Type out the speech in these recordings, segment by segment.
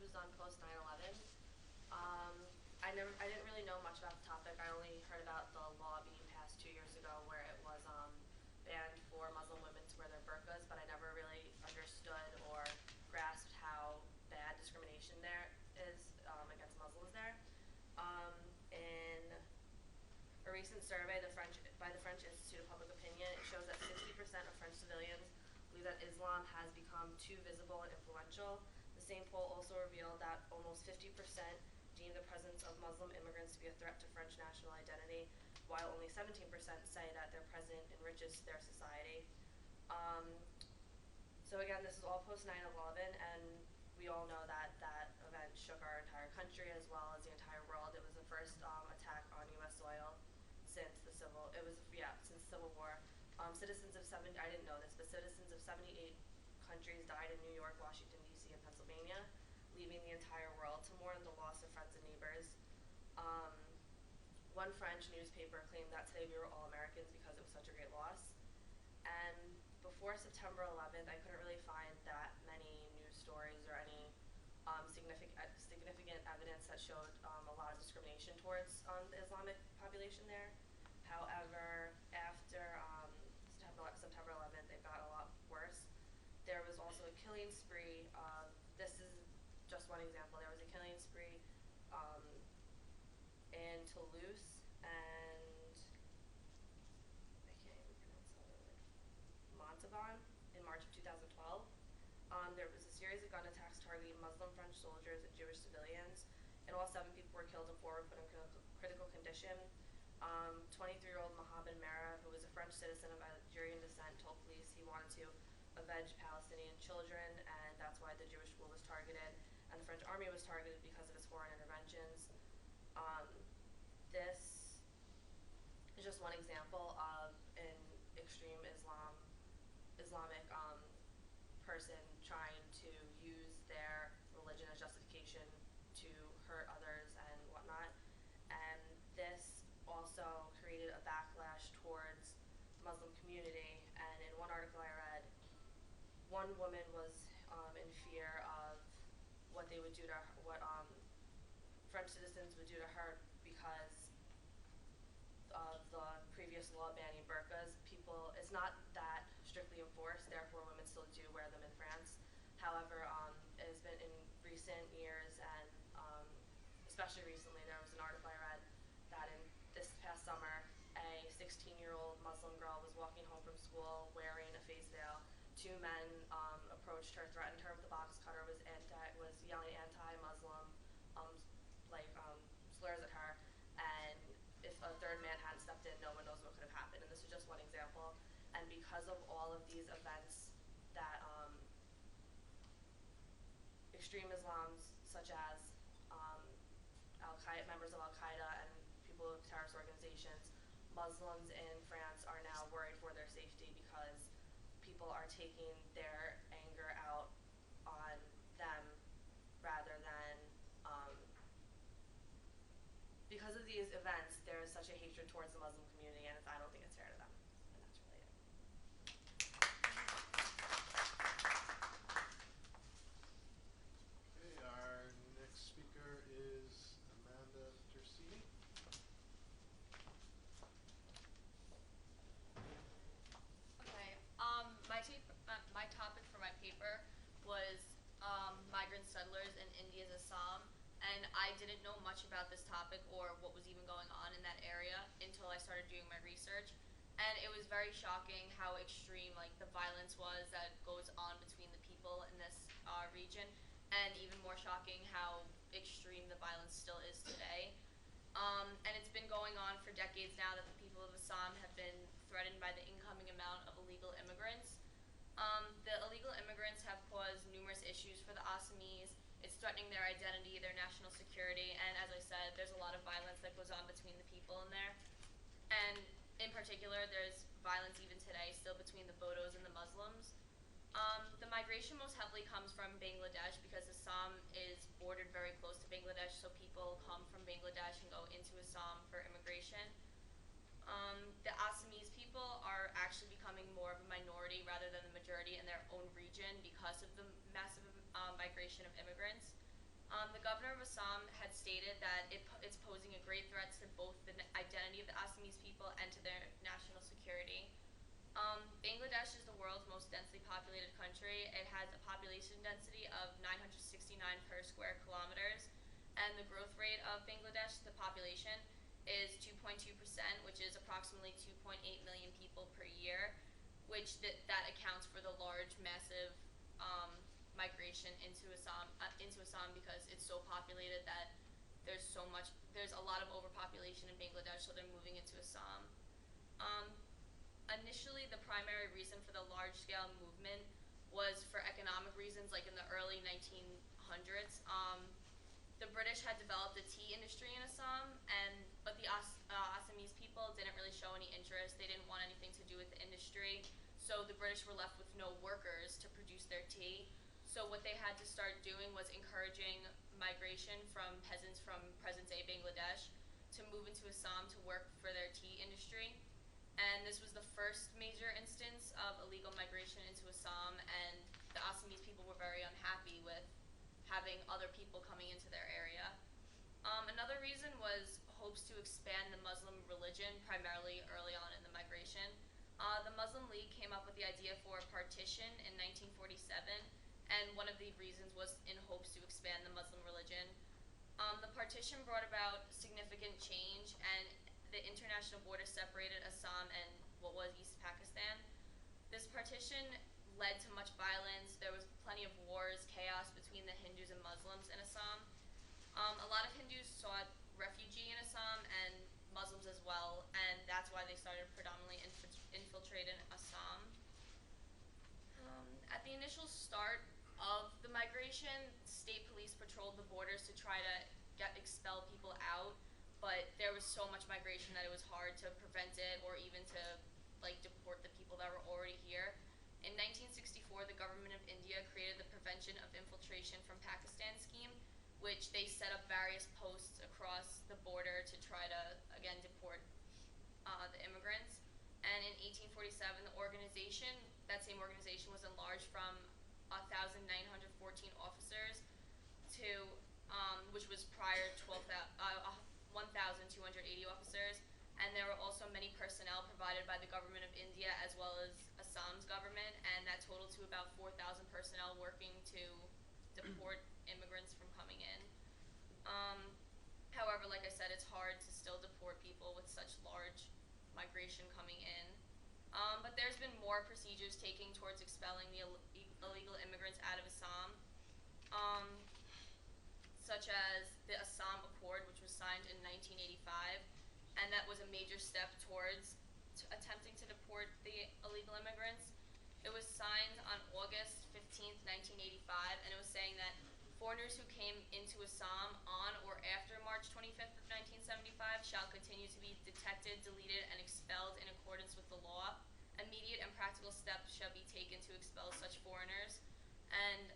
was done post 9/11. I didn't really know much about the topic. I only heard about the law being passed 2 years ago where it was banned for Muslim women to wear their burqas, but I never really understood or grasped how bad discrimination there is against Muslims there. In a recent survey by the French Institute of Public Opinion, it shows that 60% of French civilians believe that Islam has become too visible and influential. The same poll also revealed that almost 50% deem the presence of Muslim immigrants to be a threat to French national identity, while only 17% say that their presence enriches their society. So again, this is all post 9/11, and we all know that that event shook our entire country as well as the entire world. It was the first attack on U.S. soil since the Civil War. I didn't know this, but citizens of 78 countries died in New York, Washington, D.C., and Pennsylvania, leaving the entire world to mourn the loss of friends and neighbors. One French newspaper claimed that today we were all Americans because it was such a great loss. And before September 11th, I couldn't really find that many news stories or any significant evidence that showed a lot of discrimination towards the Islamic population there. However, after September 11th, it got a lot worse. There was also a killing spree. This is just one example. There was a killing spree in Toulouse, and I can't even pronounce the other word, Montauban, in March of 2012. There was a series of gun attacks targeting Muslim French soldiers and Jewish civilians. And all 7 people were killed and 4 were put in critical condition. 23-year-old Mohamed Merah, who was a French citizen of Algerian descent, told police he wanted to avenge Palestinian children, and that's why the Jewish school was targeted, and the French army was targeted because of its foreign interventions. This is just one example of an extreme Islamic person trying to use their religion as justification to hurt others and whatnot. And this also created a backlash towards the Muslim community. And in one article I read, one woman was in fear of what they would do to her, what French citizens would do to her because of the previous law banning burqas. It's not that strictly enforced, therefore women still do wear them in France. However, it has been in recent years, and especially recently, there was an article I read that in this past summer, a 16-year-old Muslim girl was walking home from school wearing a face veil. 2 men approached her, threatened her with a box cutter, was yelling anti-Muslim slurs at her, and if a 3rd man hadn't stepped in, no one knows what could have happened. And this is just one example. And because of all of these events that extreme Islams, such as members of Al-Qaeda and people of terrorist organizations, Muslims in France are now worried for their safety because people are taking their anger out on them rather than because of these events, there is such a hatred towards the Muslim community, and I don't think it's fair to them. And that's really it. Okay, our next speaker is Amanda Tersini. Okay, my topic for my paper was migrant settlers in India's Assam, and I didn't know much about this topic or what was even going on in that area until I started doing my research. And it was very shocking how extreme the violence was that goes on between the people in this region, and even more shocking how extreme the violence still is today. And it's been going on for decades now that the people of Assam have been threatened by the incoming amount of illegal immigrants. The illegal immigrants have caused numerous issues for the Assamese. It's threatening their identity, their national security, and as I said, there's a lot of violence that goes on between the people in there. And in particular, there's violence even today still between the Bodos and the Muslims. The migration most heavily comes from Bangladesh because Assam is bordered very close to Bangladesh, so people come from Bangladesh and go into Assam for immigration. The Assamese people are actually becoming more of a minority rather than the majority in their own region because of the massive migration of immigrants. The governor of Assam had stated that it's posing a great threat to both the identity of the Assamese people and to their national security. Bangladesh is the world's most densely populated country. It has a population density of 969 per square kilometers, and the growth rate of Bangladesh, the population, is 2.2%, which is approximately 2.8 million people per year, which that accounts for the large, massive migration into Assam because it's so populated that there's a lot of overpopulation in Bangladesh, so they're moving into Assam. Um, Initially, the primary reason for the large-scale movement was for economic reasons, like in the early 1900s. The British had developed a tea industry in Assam, but the Assamese people didn't really show any interest. They didn't want anything to do with the industry, so the British were left with no workers to produce their tea. So what they had to start doing was encouraging migration from peasants from present-day Bangladesh to move into Assam to work for their tea industry. And this was the first major instance of illegal migration into Assam, and the Assamese people were very unhappy with having other people coming into their area. Another reason was hopes to expand the Muslim religion, primarily early on in the migration. The Muslim League came up with the idea for a partition in 1947, and one of the reasons was in hopes to expand the Muslim religion. The partition brought about significant change, and the international border separated Assam and what was East Pakistan. This partition led to much violence. There was plenty of wars, chaos between the Hindus and Muslims in Assam. A lot of Hindus sought refugee in Assam and Muslims as well, and that's why they started predominantly infiltrating Assam. At the initial start of the migration, state police patrolled the borders to try to expel people out, but there was so much migration that it was hard to prevent it or even to deport the people that were already here. In 1964, the government of India created the Prevention of Infiltration from Pakistan scheme, which they set up various posts across the border to try to, again, deport the immigrants. And in 1847, that same organization was enlarged from 1,914 officers to, which was prior 1,280 officers, and there were also many personnel provided by the government of India as well as Assam's government, and that totaled to about 4,000 personnel working to deport immigrants from coming in. However, like I said, it's hard to still deport people with such large migration coming in. But there's been more procedures taken towards expelling the illegal immigrants out of Assam, such as the Assam Accord, which was signed in 1985, and that was a major step towards attempting to deport the illegal immigrants. It was signed on August 15th, 1985, and it was saying that foreigners who came into Assam on or after March 25th of 1975 shall continue to be detected, deleted, and expelled in accordance with the law. Immediate and practical steps shall be taken to expel such foreigners. And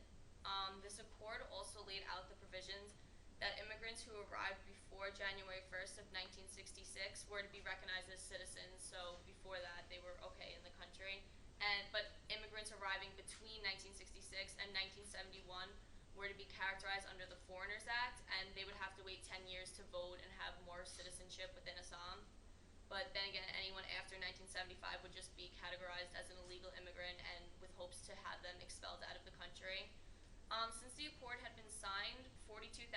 this accord also laid out the provisions that immigrants who arrived before January 1st of 1966 were to be recognized as citizens. So before that, they were okay in the country. But immigrants arriving between 1966 and 1971 were to be characterized under the Foreigners Act, and they would have to wait 10 years to vote and have more citizenship within Assam. But then again, anyone after 1975 would just be categorized as an illegal immigrant and with hopes to have them expelled out of the country. Since the accord had been signed, 42,449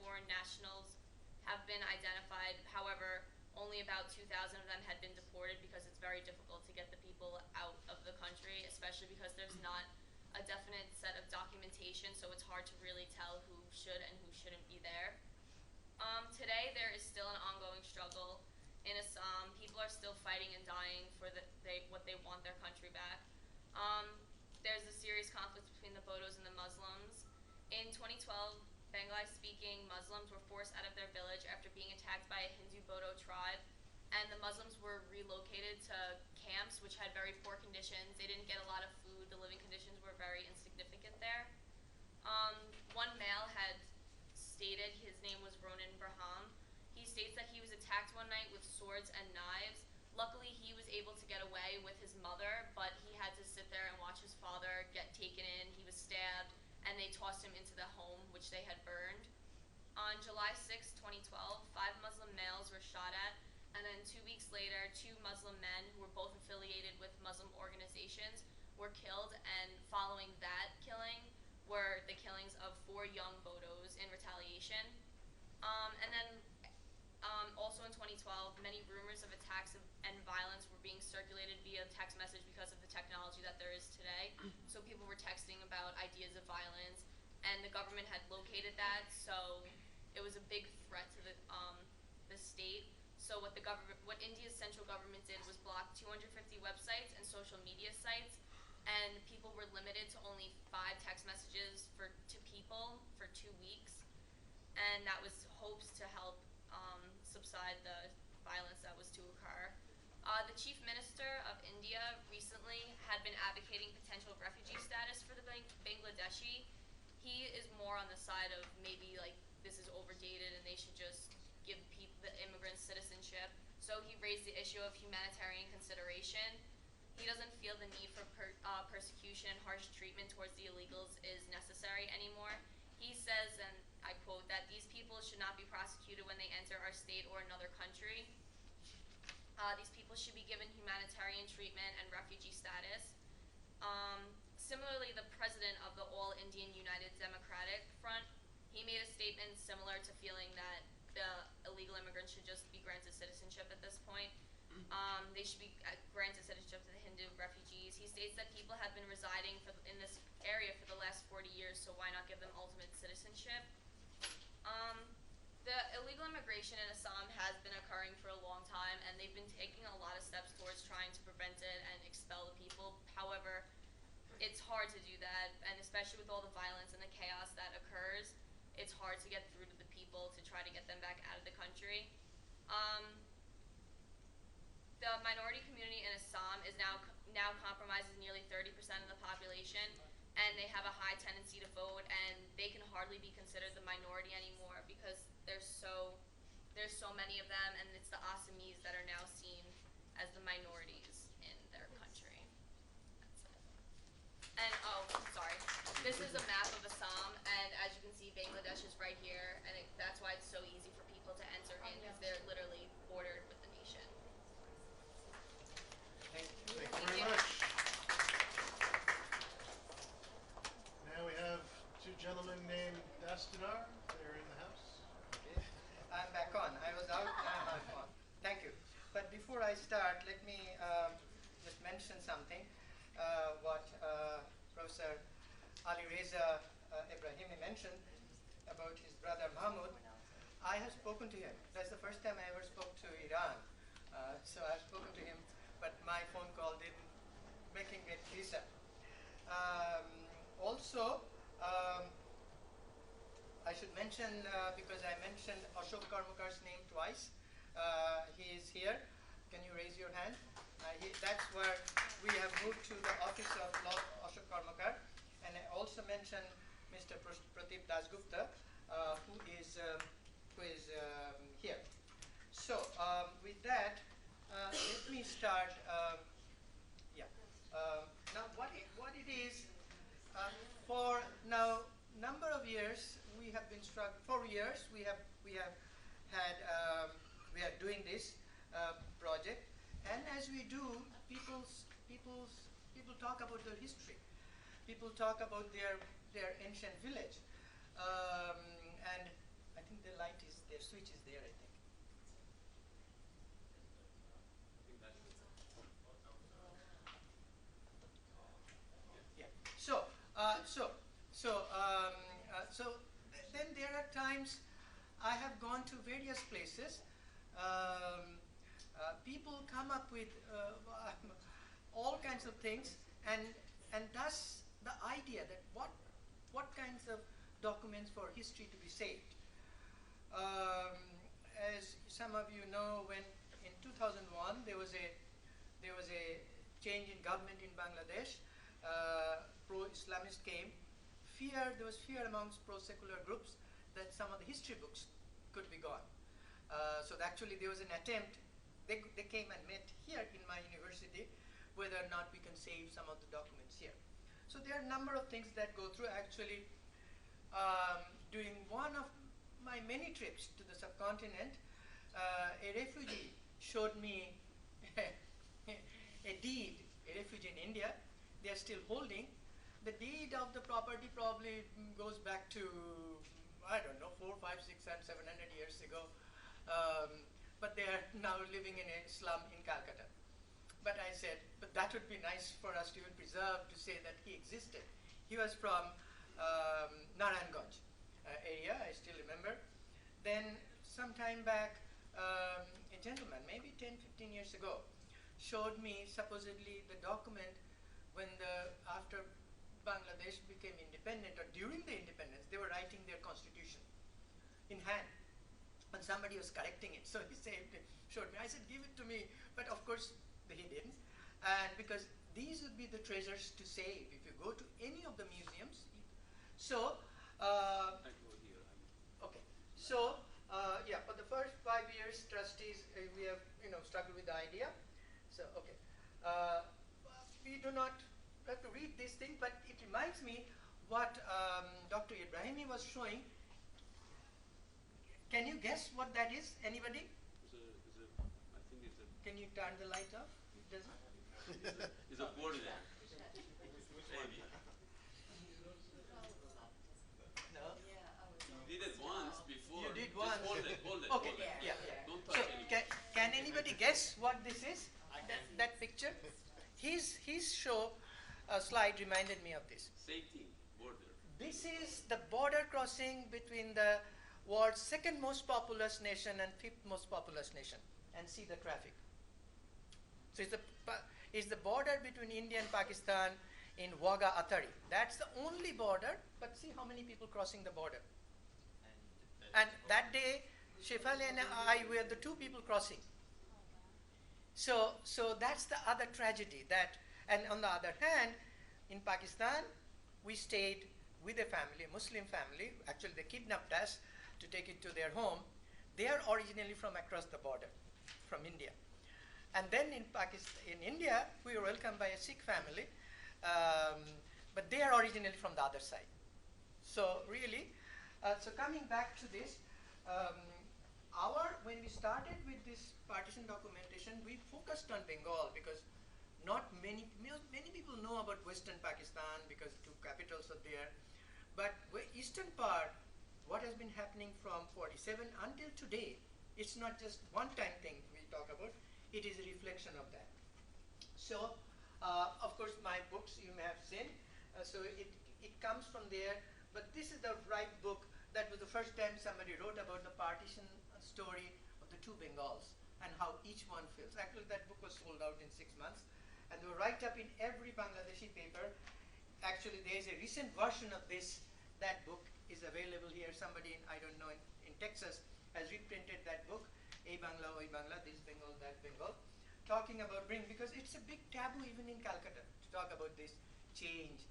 foreign nationals have been identified. However, only about 2,000 of them had been deported because it's very difficult to get the people out of the country, especially because there's not a definite set of documentation, so it's hard to really tell who should and who shouldn't be there. Today, there is still an ongoing struggle in Assam. People are still fighting and dying for what they want their country back. There's a serious conflict between the Bodos and the Muslims. In 2012, Bengali-speaking Muslims were forced out of their village after being attacked by a Hindu Bodo tribe, and the Muslims were relocated to camps which had very poor conditions. They didn't get a lot of food. The living conditions were very insignificant there. One male had stated, his name was Ronan Braham. He states that he was attacked one night with swords and knives. Luckily, he was able to get away with his mother, but he had to sit there and watch his father get taken in. He was stabbed, and they they tossed him into the home which they had burned. On July 6, 2012, 5 Muslim males were shot at, and then 2 weeks later, 2 Muslim men who were both affiliated with Muslim organizations were killed, and following that killing were the killings of 4 young Bodos in retaliation. And then also in 2012, many rumors of attacks and violence were being circulated via text message because of the technology that there is today. So people were texting about ideas of violence, and the government had located that, so it was a big threat to the state. So what India's central government did was block 250 websites and social media sites, and people were limited to only 5 text messages to people for 2 weeks, and that was hopes to help subside the violence that was to occur. The chief minister of India recently had been advocating potential refugee status for the Bangladeshi. He is more on the side of maybe like this is overdated and they should just give the immigrants citizenship. So he raised the issue of humanitarian consideration. He doesn't feel the need for persecution and harsh treatment towards the illegals is necessary anymore. He says, and I quote, that these people should not be prosecuted when they enter our state or another country. These people should be given humanitarian treatment and refugee status. Similarly, the president of the All Indian United Democratic Front, he made a statement similar to feeling that the illegal immigrants should just be granted citizenship at this point. They should be granted citizenship to the Hindu refugees. He states that people have been residing in this area for the last 40 years, so why not give them ultimate citizenship? The illegal immigration in Assam has been occurring for a long time, and they've been taking a lot of steps towards trying to prevent it and expel the people. However, it's hard to do that, and especially with all the violence and the chaos that occurs, it's hard to get through to the people to try to get them back out of the country. The minority community in Assam is now compromises nearly 30% of the population, and they have a high tendency to vote, and they can hardly be considered the minority anymore because there's so many of them, and it's the Assamese that are now seen as the minorities in their country. That's it. And sorry, this is a map of Assam, and as you can see, Bangladesh is right here, and that's why it's so easy for people to enter in, because they're literally bordered with the nation. Thank you very much. Now we have 2 gentlemen named Dastanar. They're in the house. Okay. I'm back on. I was out, now I'm on. Thank you. But before I start, let me just mention something. What Professor Ali Reza Ibrahimi mentioned about his brother Mahmoud. I have spoken to him. That's the first time I ever spoke to Iran. So I've spoken to him, but my phone call didn't make him get visa. Also, I should mention, because I mentioned Ashok Karmakar's name twice, he is here. Can you raise your hand? That's where we have moved to the office of Lord Ashok Karmakar. And I also mentioned Mr. Pratip Dasgupta, who is here. So with that, let me start. Now, what it is, for now number of years we have been struggling. 4 years we are doing this project, and as we do, people talk about their history. People talk about their ancient village, and I think the light is their switch is there. I think. So then there are times I have gone to various places. People come up with all kinds of things, and thus the idea that what kinds of documents for history to be saved. As some of you know, when in 2001 there was a change in government in Bangladesh. Pro-Islamist came. There was fear amongst pro-secular groups that some of the history books could be gone. So actually there was an attempt. They came and met here in my university whether or not we can save some of the documents here. So there are a number of things that go through. Actually, during one of my many trips to the subcontinent, a refugee showed me a deed, a refugee in India. They are still holding. The deed of the property probably goes back to, I don't know, 4, 5, 6, and 700 years ago. But they are now living in a slum in Calcutta. But I said, but that would be nice for us to even preserve, to say that he existed. He was from Narayanganj area, I still remember. Then some time back, a gentleman, maybe 10, 15 years ago, showed me supposedly the document when after Bangladesh became independent, or during the independence, they were writing their constitution in hand. And somebody was correcting it, so he showed me. I said, give it to me, but of course he didn't. And because these would be the treasures to save if you go to any of the museums. So, I go here. okay. So, yeah, for the first 5 years, trustees, we have struggled with the idea. So, okay. We do not have to read this thing, but it reminds me what Dr. Ibrahimi was showing. Can you guess what that is? Anybody? I think it's a. Can you turn the light off? It doesn't. It's a board there. Maybe. No. You did it once before. You did Just once. hold it. Hold it. Okay. Hold it. Yeah. Don't So, touch anything. can anybody guess what this is? That picture? His show slide reminded me of this. Same thing. Border. This is the border crossing between the world's second most populous nation and fifth most populous nation. And see the traffic. So it's the border between India and Pakistan in Wagah Athari. That's the only border, but see how many people crossing the border. And that day, Shefali and I were the 2 people crossing. So that's the other tragedy. And on the other hand, in Pakistan, we stayed with a family, a Muslim family. Actually, they kidnapped us to take it to their home. They are originally from across the border, from India. And then in India, we were welcomed by a Sikh family, but they are originally from the other side. So really, so coming back to this, when we started with this partition documentation, we focused on Bengal because not many people know about Western Pakistan because 2 capitals are there. But eastern part, what has been happening from 47 until today, it's not just one-time thing we talk about, it is a reflection of that. So, of course, my books you may have seen, so it comes from there, but this is the right book. That was the first time somebody wrote about the partition story of the 2 Bengals and how each one feels. Actually, that book was sold out in 6 months, and they were right up in every Bangladeshi paper. Actually, there is a recent version of that book is available here. Somebody in, I don't know, in Texas has reprinted that book, A Bangla, Oi Bangla, this Bengal, that Bengal, talking about because it's a big taboo even in Calcutta to talk about this change,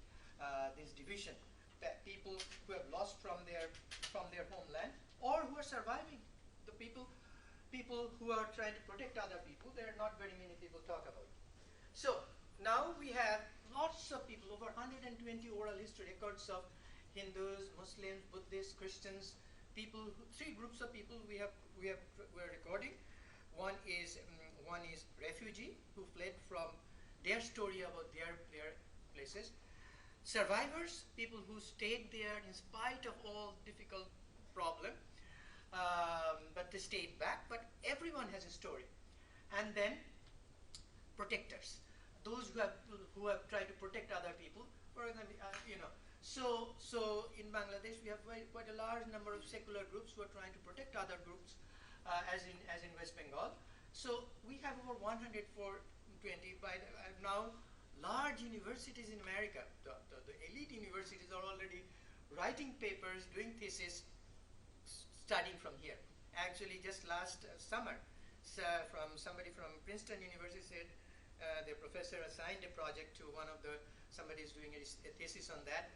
this division, that people who have lost from their homeland or who are surviving, the people who are trying to protect other people, there are not very many people talk about. So now we have lots of people, over 120 oral history records of Hindus, Muslims, Buddhists, Christians, people, 3 groups of people we're recording. One is refugee who fled from their story about their places. Survivors, people who stayed there in spite of all difficult problem, but they stayed back. But everyone has a story. And then protectors, those who have tried to protect other people. For example, So in Bangladesh, we have quite a large number of secular groups who are trying to protect other groups, as in West Bengal. So we have over 120 now. Large universities in America, the elite universities are already writing papers, doing thesis, studying from here. Actually, just last summer, somebody from Princeton University said their professor assigned a project to somebody is doing a thesis on that.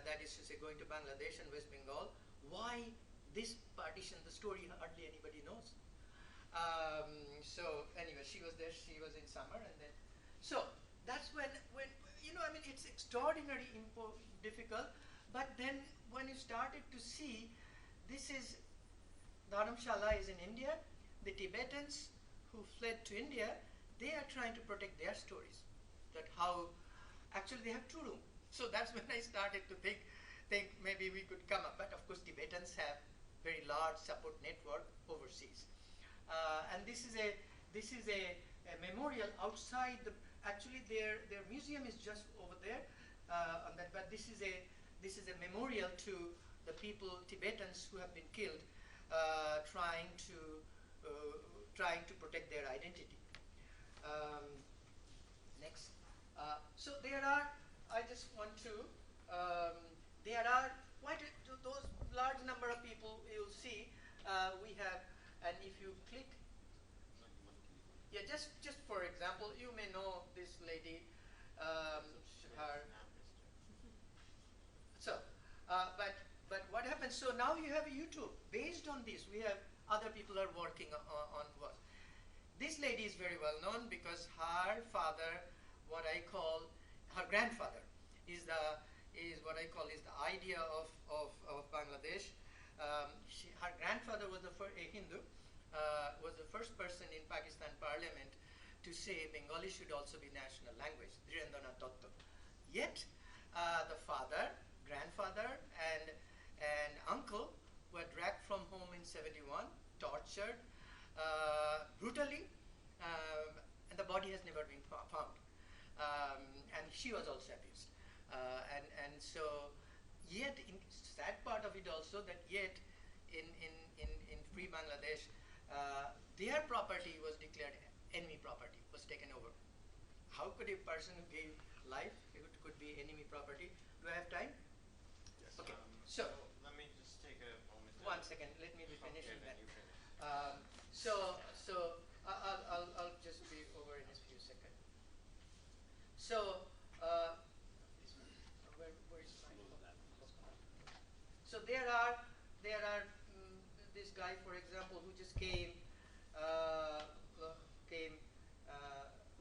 That is to say, going to Bangladesh and West Bengal. Why this partition? The story hardly anybody knows. So anyway, she was there. She was in summer, and then that's when it's extraordinarily difficult. But then when you started to see, this is, Dharamshala is in India. The Tibetans who fled to India, they are trying to protect their stories. That how, actually they have two rooms. So that's when I started to think maybe we could come up. But of course Tibetans have very large support network overseas. And this is a memorial outside the, actually their museum is just over there on that, but this is a memorial to the people, Tibetans who have been killed, trying to protect their identity. Next. So there are, I just want to, there are quite those large number of people you'll see. We have, and if you click, yeah, just for example, you may know this lady, her. So, but what happens? So now you have a YouTube based on this. We have other people are working on what. This lady is very well known because her father, what I call her grandfather, is what I call is the idea of Bangladesh. Her grandfather was a Hindu, was the first person in Pakistan Parliament to say Bengali should also be national language, Dhirendranath Dutta. Yet the father, grandfather, and uncle were dragged from home in '71, tortured brutally, and the body has never been found. And she was also abused. And so, yet, in sad part of it also that yet in free Bangladesh, their property was declared enemy property, was taken over. How could a person who gave life, it could be enemy property? Do I have time? Yes. Okay. So let me just take a moment. One second. Let me be finishing Okay, that. then you finish. I'll just be over in a few seconds. So where is my? So there are this guy, for example, who just came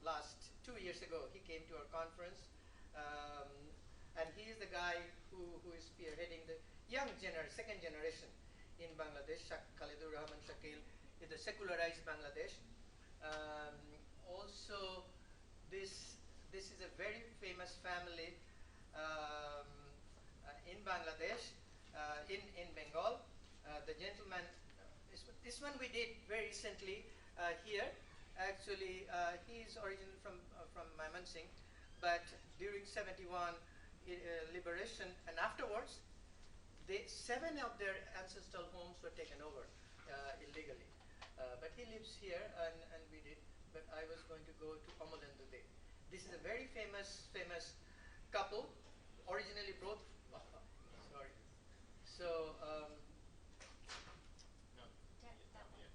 last 2 years ago. He came to our conference, and he is the guy who is spearheading the young second generation in Bangladesh. Khalidur Rahman Shakil is the secularized Bangladesh. Also, this is a very famous family in Bangladesh, in Bengal. The gentleman, this one we did very recently here. Actually, he is originally from Mymensingh, but during '71 liberation and afterwards, 7 of their ancestral homes were taken over illegally. But he lives here, and we did. But I was going to go to Amalandude. This is a very famous couple, originally both. Sorry. So. No, not yet.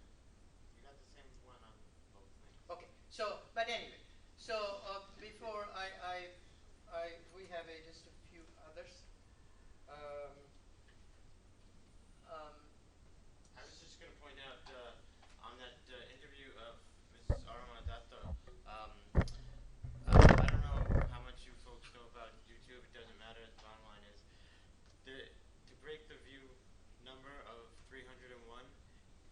You got the same one on both things. Okay. So, but anyway. So before we have just a few others. I was just going to point out on that interview of Mrs. Arama Datta, I don't know how much you folks know about YouTube. It doesn't matter. The bottom line is to break the view number of 301,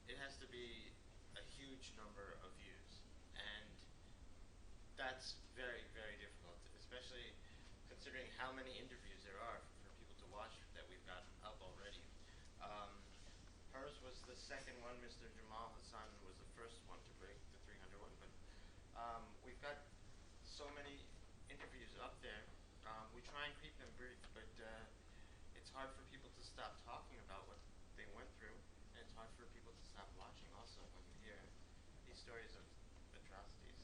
it has to be a huge number of views, and that's very, very difficult, especially considering how many interviews there are for people to watch that we've got up already. Hers was the second one. Mr. Jamal Hassan was the first one to break the 301. But we've got so many interviews up there. We try and keep them brief, but it's hard for people to stop talking about what they went through, and it's hard for people to stop watching also when you hear these stories of atrocities.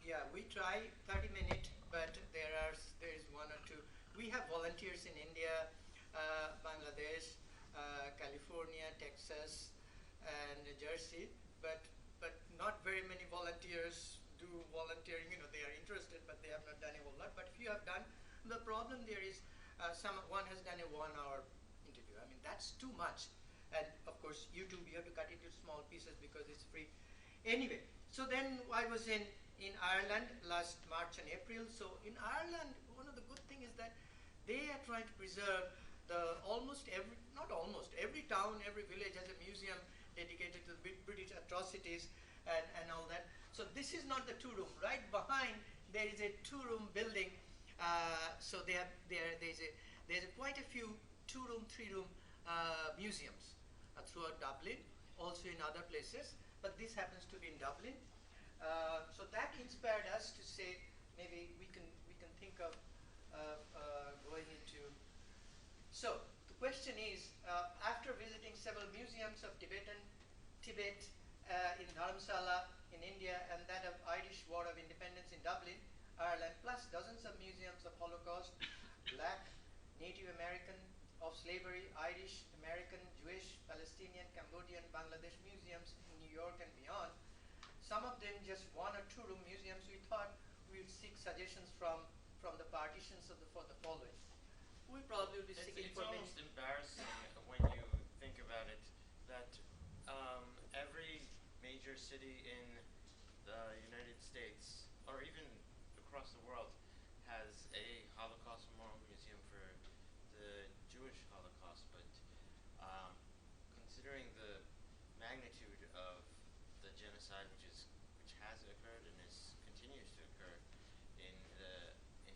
Yeah, we try 30 minutes, but there is one or two. We have volunteers in India, Bangladesh, California, Texas, and New Jersey, but not very many volunteers do volunteering. You know, they are interested, but they have not done a whole lot. But if you have done, the problem there is one has done a 1-hour interview. I mean, that's too much. And of course, YouTube, you have to cut it into small pieces because it's free. Anyway, so then I was in Ireland last March and April. So in Ireland, one of the good things is that they are trying to preserve every town, every village has a museum dedicated to the British atrocities and all that. So this is not the two-room. Right behind there is a two-room building. So there's quite a few two-room, three-room museums throughout Dublin, also in other places, but this happens to be in Dublin. So that inspired us to say maybe we can think of going into. So the question is, after visiting several museums of Tibet in Dharamsala in India and that of Irish War of Independence in Dublin, Ireland, plus dozens of museums of Holocaust, Black, Native American, of slavery, Irish, American, Jewish, Palestinian, Cambodian, Bangladesh museums in New York and beyond, some of them just one or two room museums, we thought we would seek suggestions from the partitions for the following. We probably would be seeking It's for almost many. embarrassing when you think about it that every major city in the United States, or even across the world, has a Holocaust Memorial Museum for the Jewish Holocaust, but considering the magnitude of the genocide which has occurred and continues to occur in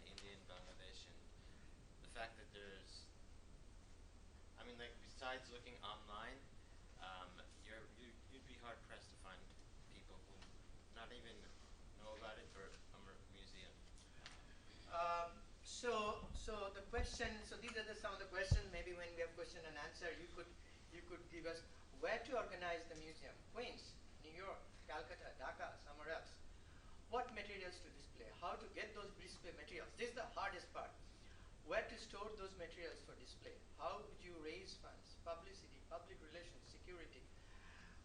India and Bangladesh, and the fact that besides looking online, you'd be hard pressed to find people who not even know about it or a museum. So the question. So these are some of the questions. Maybe when we have question and answer, you could give us where to organize the museum. Queens, New York, Calcutta, Dhaka, somewhere else. What materials to display? How to get those display materials? This is the hardest part. Where to store those materials for display? How would you raise funds? Publicity, public relations, security.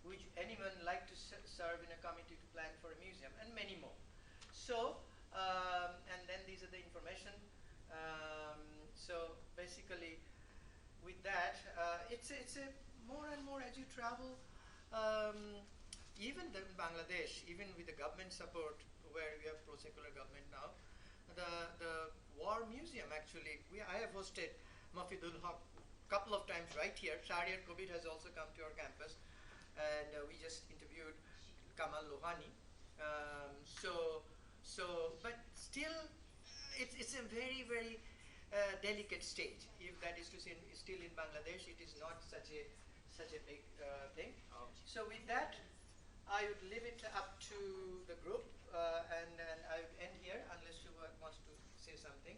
Would anyone like to serve in a committee to plan for a museum? And many more. So, and then these are the information. So basically, with that, it's a more and more as you travel. Even in Bangladesh, even with the government support, where we have pro-secular government now, the war museum actually, I have hosted Mafidul Haq a couple of times right here. Shahriar Kobir has also come to our campus, and we just interviewed Kamal Lohani. But still, it's a very, very delicate stage. If that is to say, still in Bangladesh, it is not such a big thing. So with that, I would leave it up to the group, and I would end here unless you wants to say something.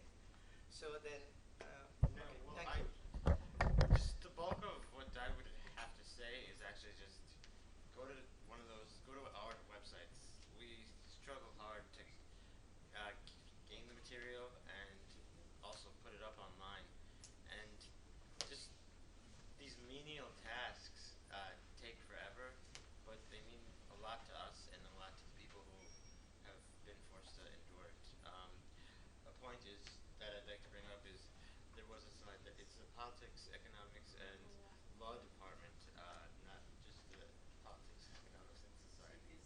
So then, thank you. Just the bulk of what I would have to say is actually just go to our websites. We struggle hard to gain the material and also put it up online, and just these menial tasks take forever, but they mean a lot to us and a lot to the people who have been forced to endure it. A point is that I'd like to bring up is there was a slide that it's the politics, economics, and law department, not just the politics, economics, and society.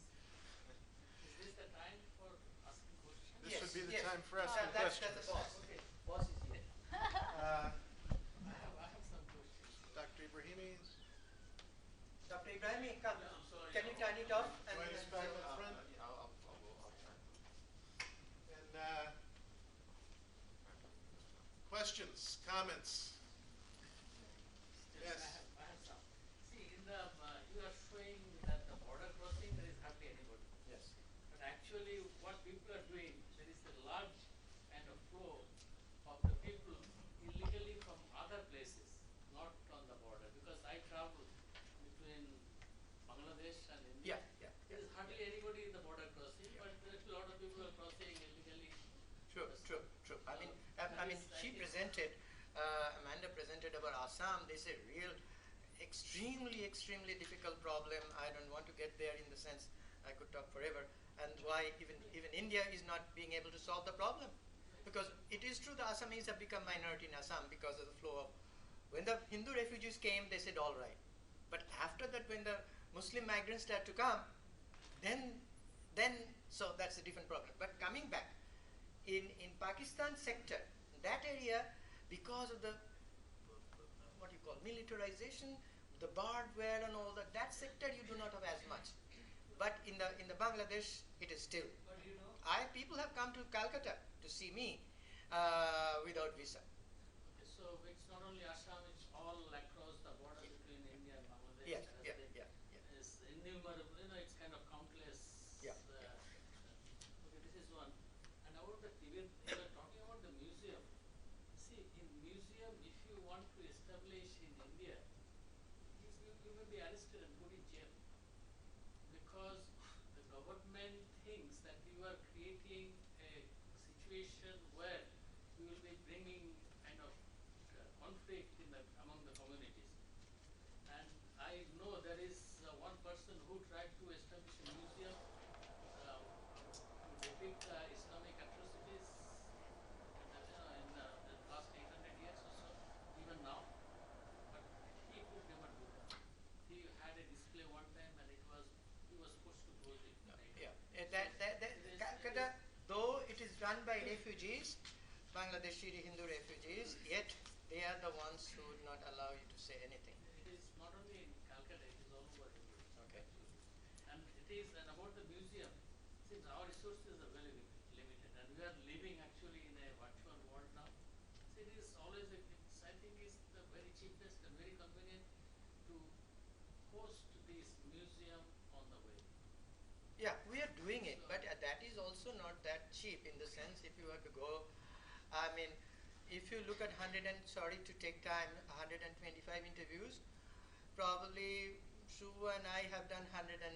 Is this the time for asking questions? This Yes, would be the yes. time for asking That's questions. the boss. Okay, boss is here. I have some questions. Dr. Ibrahimi, Dr. Ibrahimi, come. Yeah, I'm sorry. Can you turn it off? join us back up front. I'll try. And questions, comments? Yes. I have some. See, in the you are showing that the border crossing there is hardly anybody. Yes. But actually, what people are doing, there is a large kind of flow of the people illegally from other places, not on the border. Because I travel between Bangladesh and India. Yeah. There is hardly anybody in the border crossing, but there is a lot of people are crossing illegally. True. She presented, Amanda presented about Assam. This is a real, extremely difficult problem. I don't want to get there in the sense I could talk forever. And why even India is not being able to solve the problem. Because it is true the Assamese have become minority in Assam because of the flow of, when the Hindu refugees came, they said all right. But after that, when the Muslim migrants started to come, then so that's a different problem. But coming back, in Pakistan sector, that area, because of the miniaturization, the hardware and all that, that sector you do not have as much. But in the Bangladesh, it is still. But you know, People have come to Calcutta to see me without visa. okay, so it's not only Assam, it's all across the border between India and Bangladesh. Yes, has yeah, been, yeah, yeah. is innumerable, you know, it's kind of countless. Yeah, Okay, this is one. And about the Tibet, you were talking about the museum. See, in museum, if you want to establish in India, you may be arrested and put in jail. Because the government thinks that you are creating a situation where you will be bringing kind of conflict among the communities. And I know there is one person who tried to establish a museum to depict Islamic atrocities in the last 800 years or so, even now. But he could never do that. He had a display one time, and he was forced to close it later. yeah. Calcutta, though it is run by refugees, Bangladeshi Hindu refugees, yet they are the ones who would not allow you to say anything. It is not only in Calcutta, it is all over India. Okay. Actually. And about the museum, since our resources are very limited, and we are living actually in a virtual world now, so it is always, I think it's the very cheapest and very convenient to host this museum on the web. Yeah, we are doing it, but that is also not that cheap in the sense if you were to go, I mean, if you look at 100 and, sorry to take time, 125 interviews, probably Shu and I have done 115.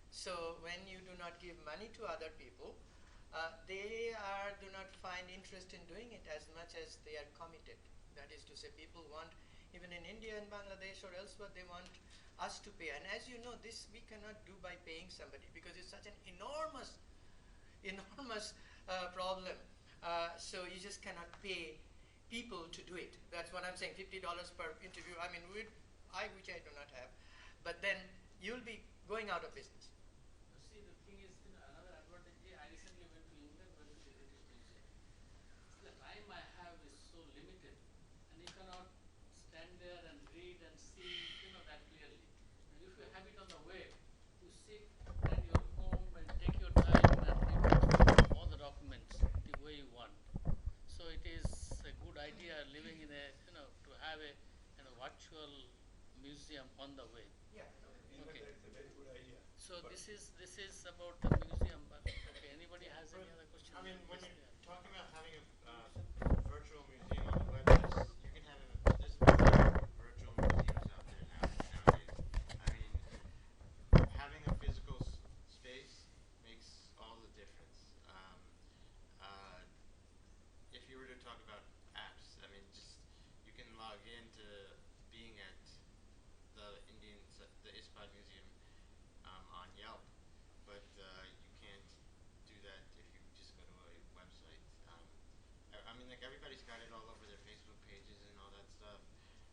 So when you do not give money to other people, they do not find interest in doing it as much as they are committed. That is to say, people want, even in India and Bangladesh or elsewhere, they want us to pay. And as you know, this we cannot do by paying somebody because it's such an enormous problem. So you just cannot pay people to do it. That's what I'm saying, $50 per interview. I mean, which I do not have. But then you'll be going out of business. See, the thing is, another advantage, I recently went to England, went to the British Museum. The time I have is so limited, and you cannot stand there and read and see, that clearly. And if you have it on the web, you sit at your home and take your time and you can all the documents the way you want. So it is a good idea living in to have a virtual museum on the web. Yeah, Okay. That's a very good idea. So this is about the museum. But okay, anybody has any other question? I mean, when you're talking about having a virtual museum on the web, you can have there's virtual museums out there nowadays. I mean, having a physical space makes all the difference. If you were to talk about apps, I mean, just you can log into being at the ISPaD Museum on Yelp, but you can't do that if you just go to a website. I mean, like everybody's got it all over their Facebook pages and all that stuff,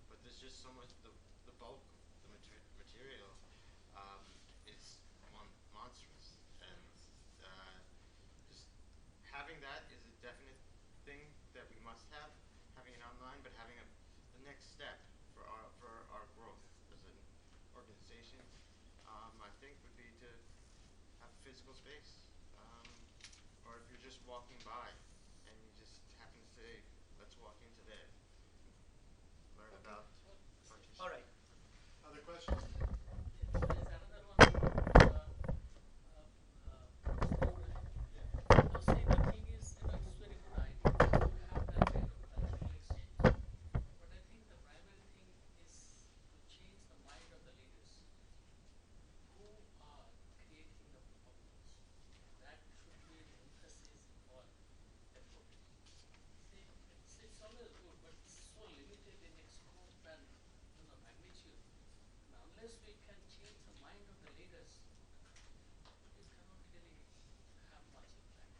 but there's just so much. The bulk of the material is monstrous, and just having that is a definite thing that we must have. Having it online, but having the next step for our growth as an organization, I think would be to have a physical space. Or if you're just walking by and you just happen to say, let's walk into there, learn about artists. all right. Other questions? There is another one about student. Now, see, the thing is, it's very good idea to have that kind of cultural exchange. But I think the primary thing is to change the mind of the leaders who are creating the problems. That should be the emphasis or effort. See, it's always good, but it's so limited in its scope and magnitude. And unless we can change the mind of the leaders, we cannot really have much impact.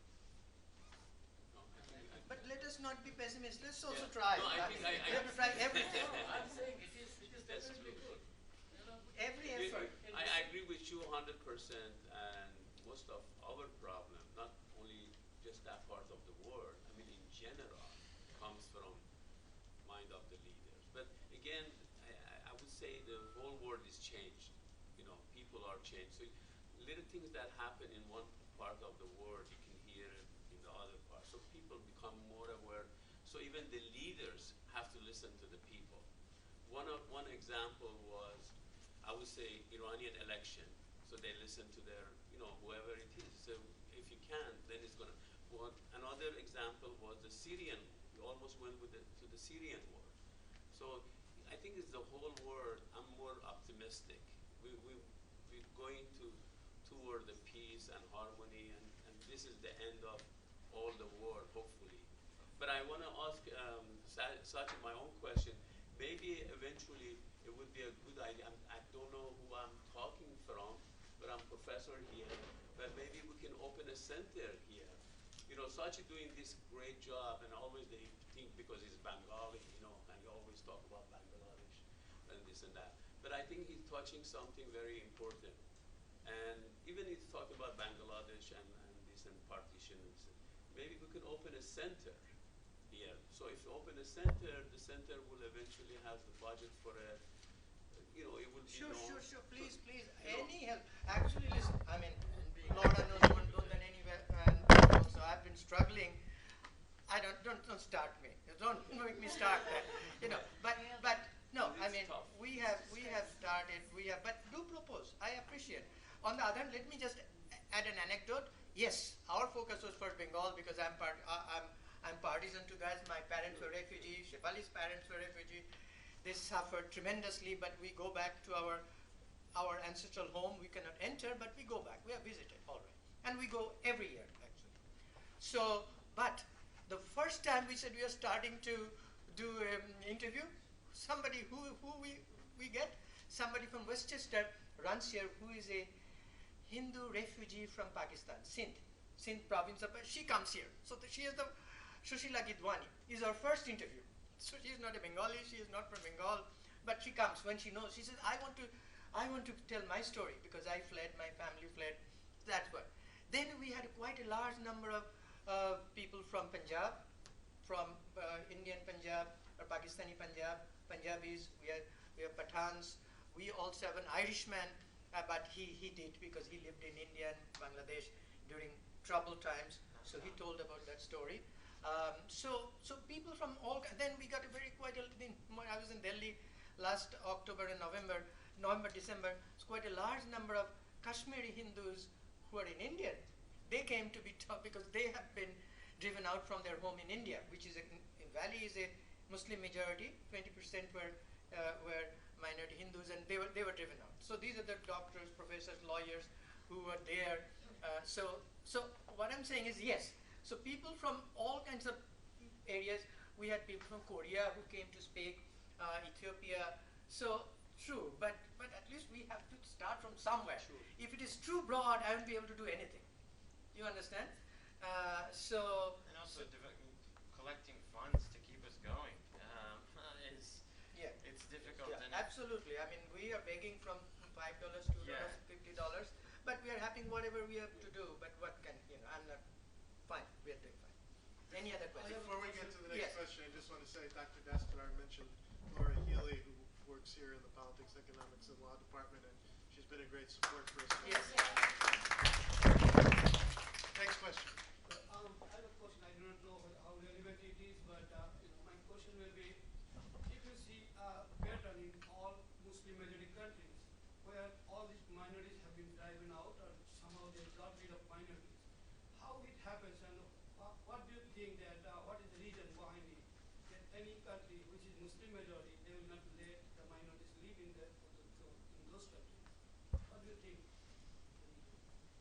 But let us not be pessimists. Let's also try. No, I mean, think we have to try everything. No, I'm saying it is That's definitely true. good. Every effort. I agree with you 100%, and most of our problem, not only just that part of the world, I mean in general, comes from mind of the leaders. But again, say the whole world is changed. You know, people are changed. So little things that happen in one part of the world, you can hear it in the other part. So people become more aware. So even the leaders have to listen to the people. One example was, I would say, Iranian election. So they listen to their, whoever it is. So if you can, then it's gonna. Another example was the Syrian. We almost went to the Syrian war. So I think it's the whole world. I'm more optimistic. We're going toward the peace and harmony, and this is the end of all the war, hopefully. But I want to ask Sati my own question. Maybe eventually it would be a good idea. I don't know who I'm talking from, but I'm professor here. But maybe we can open a center here. Sachi doing this great job, and always they think because he's Bengali, and he always talk about Bangladesh and this and that. But I think he's touching something very important. And even he's talking about Bangladesh and this and partitions. Maybe we could open a center here. So if you open a center, the center will eventually have the budget for a, it will be Sure. Please. You know. Any help? Actually, listen. I mean, Lord knows more than anywhere. And also, I've been struggling. I don't start me. Don't make me start that. But no. I mean, tough. we have started. But do propose. I appreciate. On the other hand, let me just add an anecdote. Yes, our focus was for Bengal because I'm partisan to guys. My parents were refugees. Shefali's parents were refugees. They suffered tremendously, but we go back to our ancestral home. We cannot enter, but we go back. We have visited already. And we go every year, actually. So, but the first time we said we are starting to do an interview, somebody who we get, somebody from Westchester runs here who is a Hindu refugee from Pakistan, Sindh province. She comes here. So she is the Shushila Gidwani. Is our first interview. So she is not a Bengali, she is not from Bengal, but she comes when she knows. She says, I want to tell my story because I fled, my family fled. That's what. Then we had quite a large number of people from Punjab, from Indian Punjab or Pakistani Punjab, Punjabis. We have Pathans. We also have an Irishman, but he did because he lived in India and Bangladesh during troubled times. So he told about that story. So people from all. Then we got I was in Delhi last October and November, December. It's quite a large number of Kashmiri Hindus who are in India. They came to be taught because they have been driven out from their home in India, which is in Valley is a Muslim majority. 20% were minority Hindus, and they were driven out. So these are the doctors, professors, lawyers who were there. So what I'm saying is yes. So people from all kinds of areas. We had people from Korea who came to speak, Ethiopia. So true, but at least we have to start from somewhere. True. If it is too broad, I won't be able to do anything. You understand? And also collecting funds to keep us going it's difficult. Yeah, And absolutely. I mean, we are begging from $5, $2, Yeah. $50, but we are having whatever we have to do. But what can I'm not fine. We are doing fine. Any other questions? Before we get to the next Yes. question, I just want to say Dr. Dastarar mentioned Laura Healy, who works here in the Politics, Economics, and Law Department, and she's been a great support for us. Yes. Next question. I have a question. I do not know how relevant it is, but my question will be: if you see a pattern in all Muslim majority countries where all these minorities have been driven out, or somehow they got rid of minorities, how it happens, and what do you think that what is the reason behind it? That any country which is Muslim majority, they will not let the minorities live in those countries. What do you think?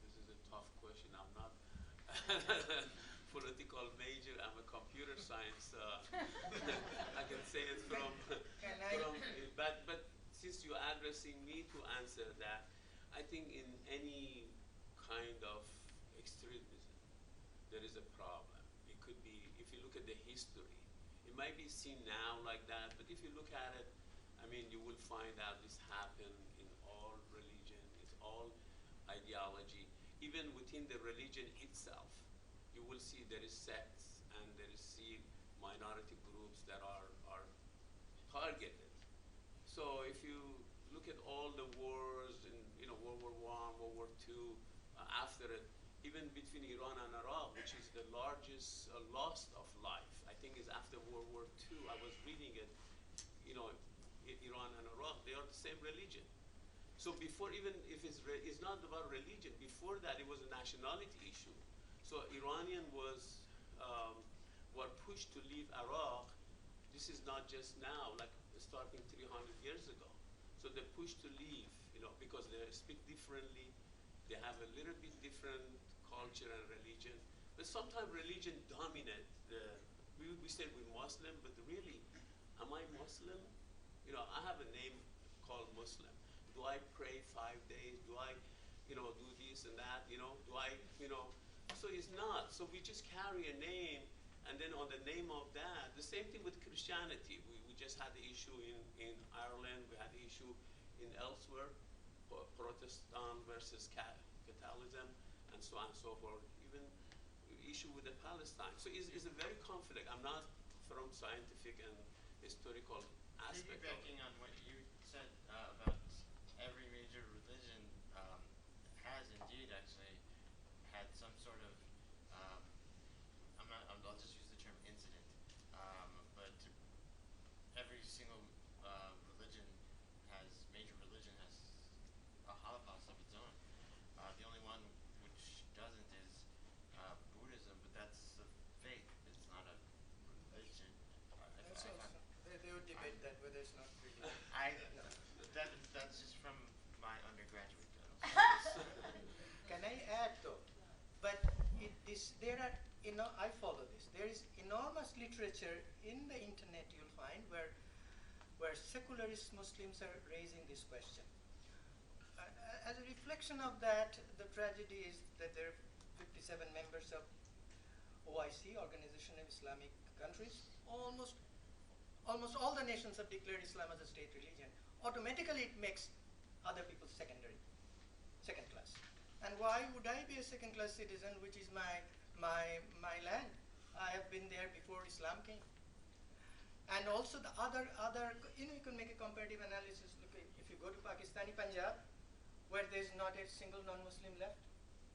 This is a tough question. I'm not political major. I'm a computer science. I can say it from. But since you're addressing me to answer that, I think in any kind of extremism, there is a problem. It could be, if you look at the history, it might be seen now like that, but if you look at it, I mean, you will find out this happened in all religion, it's all ideology. Even within the religion itself, you will see there is sects and there is minority groups that are targeted. So if you the wars in World War I, World War II, after it, even between Iran and Iraq, which is the largest loss of life, I think is after World War II. I was reading it, Iran and Iraq, they are the same religion. So before, even if it's not about religion, before that it was a nationality issue. So Iranian were pushed to leave Iraq. This is not just now, like starting 300 years ago. So they're pushed to leave, because they speak differently. They have a little bit different culture and religion. But sometimes religion dominates. We say we're Muslim, but really, am I Muslim? I have a name called Muslim. Do I pray 5 days? Do I, do this and that? Do I, So it's not. So we just carry a name, and then on the name of that, the same thing with Christianity. We just had the issue in Ireland. We had the issue in elsewhere, Protestant versus Catholicism, and so on and so forth. Even issue with the Palestine. So it's a very conflict. I'm not from scientific and historical aspect of it. Piggybacking on what you said about every major religion has indeed actually had some sort of I'll just use the term incident, but every single major religion has a Holocaust of its own. The only one which doesn't is Buddhism, but that's a faith. It's not a religion. They would debate that whether it's not really. That's just from my undergraduate Can I add though? But I follow this. There is enormous literature in the internet you'll find where secularist Muslims are raising this question. As a reflection of that, the tragedy is that there are 57 members of OIC, Organization of Islamic Countries. Almost all the nations have declared Islam as a state religion. Automatically it makes other people second class. And why would I be a second class citizen, which is my land? I have been there before Islam came. And also the other, you can make a comparative analysis. Look, if you go to Pakistani Punjab, where there's not a single non-Muslim left,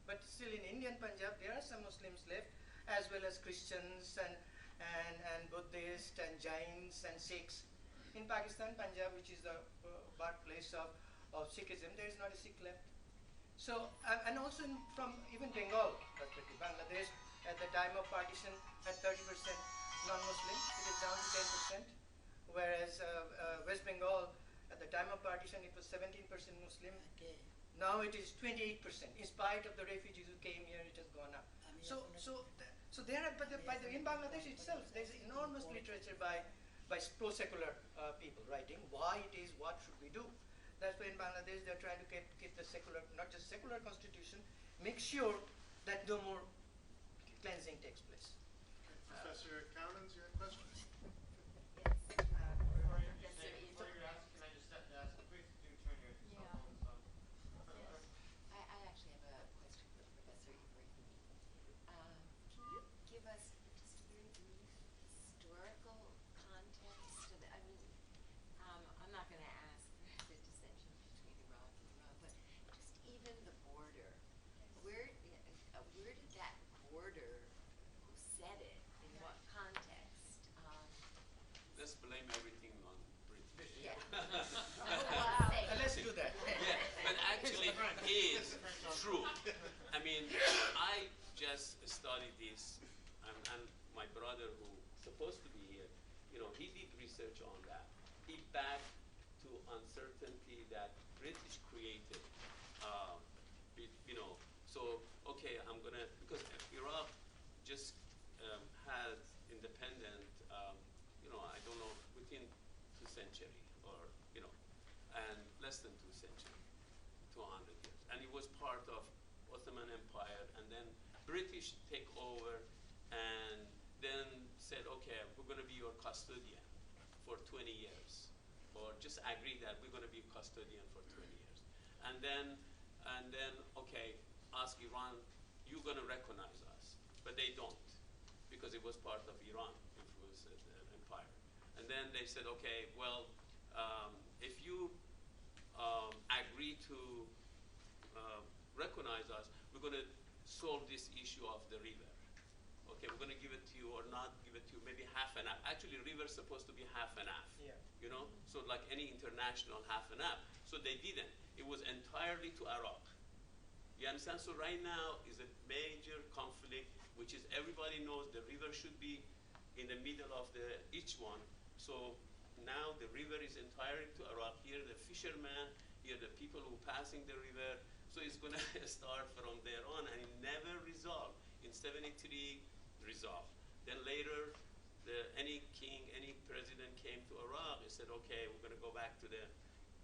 but still in Indian Punjab, there are some Muslims left, as well as Christians and Buddhists and Jains and Sikhs. In Pakistan, Punjab, which is the birthplace of Sikhism, there is not a Sikh left. So, and also from even Bengal perspective, Bangladesh at the time of partition had 30% non-Muslim. It is down to 10%, whereas West Bengal at the time of partition it was 17% Muslim. Now it is 28%. In spite of the refugees who came here, it has gone up. So there are, but in Bangladesh itself, there is enormous literature by pro-secular people writing why it is, what should we do. That's why in Bangladesh they're trying to keep the secular, not just secular constitution, make sure that no more cleansing takes place. Professor Cowens, you had questions? Before you ask, can I just ask, please do turn your cell phones off. I actually have a question for Professor Ibrahimi. Can you give us just a very brief historical context of it? I mean, I'm not going to ask the dissension between Iraq and Iran, but just even the border. Where did that border, who set it, in what context? Let's blame everything on British. Yeah. Wow. Let's do that. Yeah, but actually it is true. I mean, I just studied this, and my brother, who's supposed to be here, he did research on that. He backed to uncertainty that British created. So okay, I'm gonna, because Iraq just had independent, I don't know, within 2 centuries or and less than 2 centuries, 200 years, and it was part of Ottoman Empire, and then British take over, and then said, okay, we're going to be your custodian for 20 years, or just agree that we're going to be custodian for 20 years, and then okay, ask Iran, you're going to recognize us, but they don't, because it was part of Iran, it was the empire, and then they said, okay, well, if you agree to recognize us, we're going to solve this issue of the river. Okay, we're going to give it to you or not give it to you, maybe half and half. Actually, river's supposed to be half and half. Yeah. You know, so like any international half and half. So they didn't. It was entirely to Iraq. You understand? So right now is a major conflict, which is everybody knows the river should be in the middle of each one. So now the river is entirely to Iraq. Here the fishermen, here the people who passing the river. So it's going to start from there on, and it never resolved. In 73, resolved. Then later, any king, any president came to Iraq and said, okay, we're going to go back to the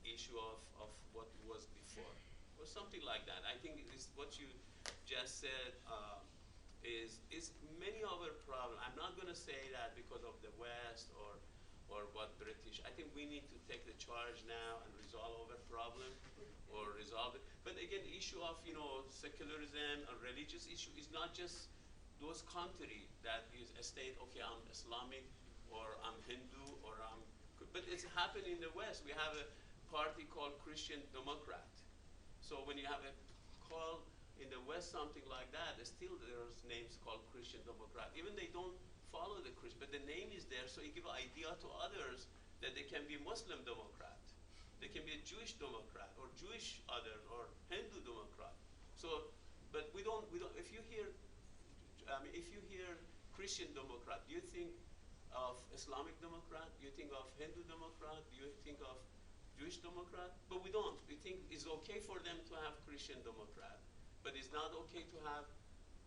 issue of what was before, or something like that. I think it's what you just said is many other problems. I'm not going to say that because of the West or what British. I think we need to take the charge now and resolve our problem or resolve it. But again, the issue of secularism and religious issue is not just those countries that is a state, okay, I'm Islamic or I'm Hindu or but it's happened in the West. We have a party called Christian Democrat. So when you have a call in the West something like that, still there's names called Christian Democrat. Even they don't follow the Christian, but the name is there, so it gives an idea to others that they can be Muslim Democrat. They can be a Jewish Democrat or Jewish other or Hindu Democrat. So, but we don't, if you hear Christian Democrat, do you think of Islamic Democrat? Do you think of Hindu Democrat? Do you think of Jewish Democrat? But we don't. We think it's okay for them to have Christian Democrat, but it's not okay to have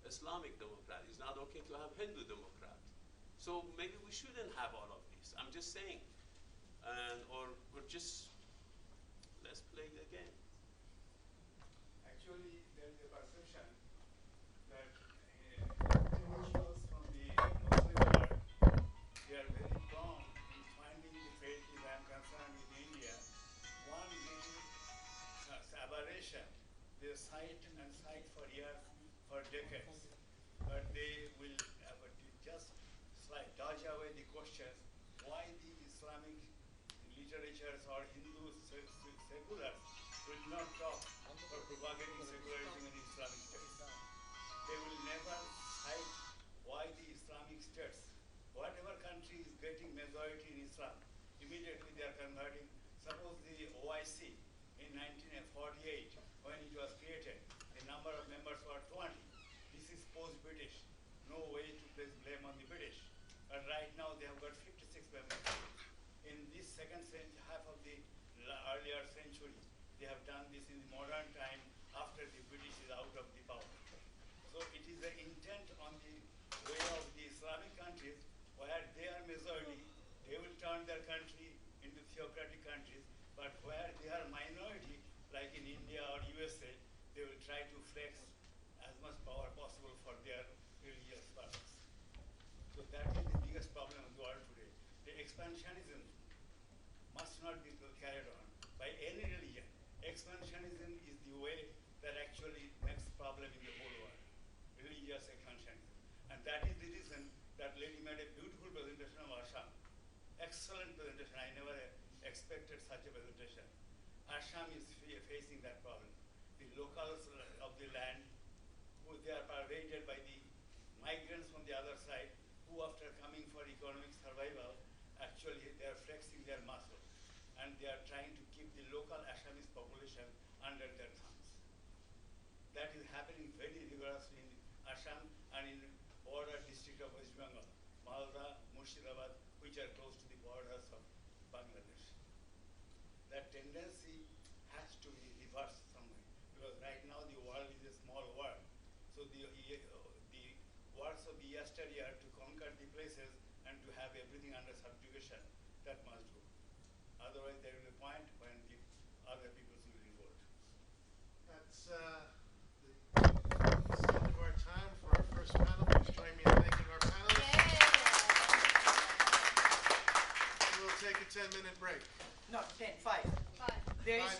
Islamic Democrat. It's not okay to have Hindu Democrat. So maybe we shouldn't have all of these. I'm just saying. Or just, let's play the game. Actually, there is a perception that intellectuals from the Muslim world, they are very prone in finding the faith, if I am concerned with India, one main aberration. They cite and cite for years, for decades, but they will just dodge away the questions why the Islamic literatures or Hindu seculars will not talk for propagating secularism in Islamic states. They will never cite why the Islamic states, whatever country is getting majority in Islam, immediately they are converting. Suppose the OIC in 1948, when it was created, the number of members were 20. This is post-British. No way to place blame on the British. But right now they have got 56 members. In this second half of the earlier century, they have done this in the modern time after the British is out of the power. So it is the intent on the way of the Islamic countries where they are majority, they will turn their country into theocratic countries, but where they are minority, like in India or USA, they will try to flex as much power possible for their religious purpose. So that is the biggest problem of the world today. The expansionism must not be carried on by any religion. Expansionism is the way that actually makes problem in the whole world. Religious expansionism. And that is the reason that lady made a beautiful presentation of Assam. Excellent presentation. I never expected such a presentation. Assam is facing that problem. The locals of the land, who they are pervaded by the migrants from the other side, who after coming for economic survival, actually they are flexing their muscle. And they are trying to keep the local Assamese population under their thumbs. That is happening very rigorously in Assam and in border district of West Bengal, Malda, Murshidabad, which are close to the borders of Bangladesh. That tendency has to be reversed somewhere, because right now the world is a small world. So the works of the yesteryear to conquer the places and to have everything under subjugation, that must go. Otherwise, there will be a point when the other peoples will revolt. That's the end of our time for our first panel. Please join me in thanking our panelists. We'll take a 10-minute break. No, 10, 5. Five. There is